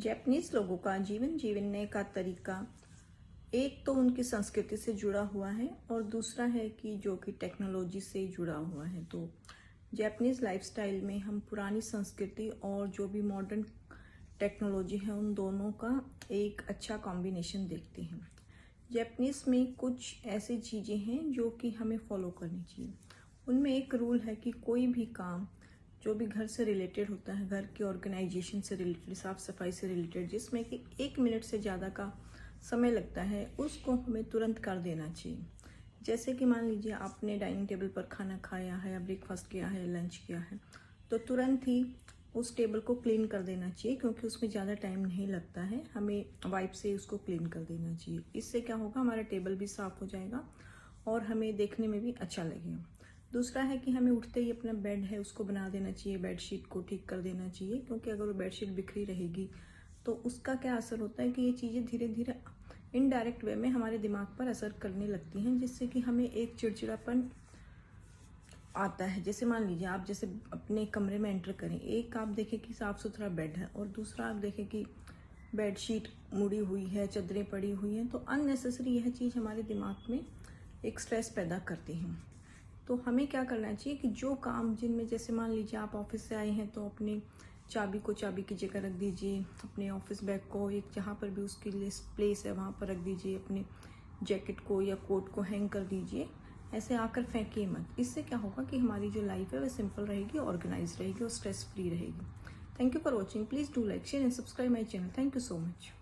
Japanese लोगों का जीवन जीने का तरीका एक तो उनकी संस्कृति से जुड़ा हुआ है और दूसरा है कि जो कि टेक्नोलॉजी से जुड़ा हुआ है। तो जापानीज लाइफस्टाइल में हम पुरानी संस्कृति और जो भी मॉडर्न टेक्नोलॉजी है उन दोनों का एक अच्छा कॉम्बिनेशन देखते हैं। जापानीज में कुछ ऐसी चीज़ें हैं जो कि हमें फॉलो करनी चाहिए। उनमें एक रूल है कि कोई भी काम जो भी घर से रिलेटेड होता है, घर के ऑर्गेनाइजेशन से रिलेटेड, साफ सफाई से रिलेटेड, जिसमें कि 1 मिनट से ज़्यादा का समय लगता है, उसको हमें तुरंत कर देना चाहिए। जैसे कि मान लीजिए आपने डाइनिंग टेबल पर खाना खाया है, ब्रेकफास्ट किया है, लंच किया है, तो तुरंत ही उस टेबल को क्लीन कर देना चाहिए, क्योंकि उसमें ज़्यादा टाइम नहीं लगता है। हमें वाइप से उसको क्लीन कर देना चाहिए। इससे क्या होगा, हमारा टेबल भी साफ हो जाएगा और हमें देखने में भी अच्छा लगेगा। दूसरा है कि हमें उठते ही अपना बेड है उसको बना देना चाहिए, बेडशीट को ठीक कर देना चाहिए, क्योंकि अगर वो बेडशीट बिखरी रहेगी तो उसका क्या असर होता है कि ये चीज़ें धीरे धीरे इनडायरेक्ट वे में हमारे दिमाग पर असर करने लगती हैं, जिससे कि हमें एक चिड़चिड़ापन आता है। जैसे मान लीजिए आप जैसे अपने कमरे में एंटर करें, एक आप देखें कि साफ़ सुथरा बेड है और दूसरा आप देखें कि बेडशीट मुड़ी हुई है, चादरें पड़ी हुई हैं, तो अननेसेसरी यह चीज़ हमारे दिमाग में एक स्ट्रेस पैदा करती हैं। तो हमें क्या करना चाहिए कि जो काम जिनमें, जैसे मान लीजिए आप ऑफिस से आए हैं तो अपनी चाबी को चाबी की जगह रख दीजिए, अपने ऑफिस बैग को एक जहाँ पर भी उसके लिए प्लेस है वहाँ पर रख दीजिए, अपने जैकेट को या कोट को हैंग कर दीजिए, ऐसे आकर फेंकिए मत। इससे क्या होगा कि हमारी जो लाइफ है वह सिंपल रहेगी, ऑर्गेनाइज रहेगी और स्ट्रेस फ्री रहेगी। Thank you for watching. Please do like, share and subscribe my channel. Thank you so much.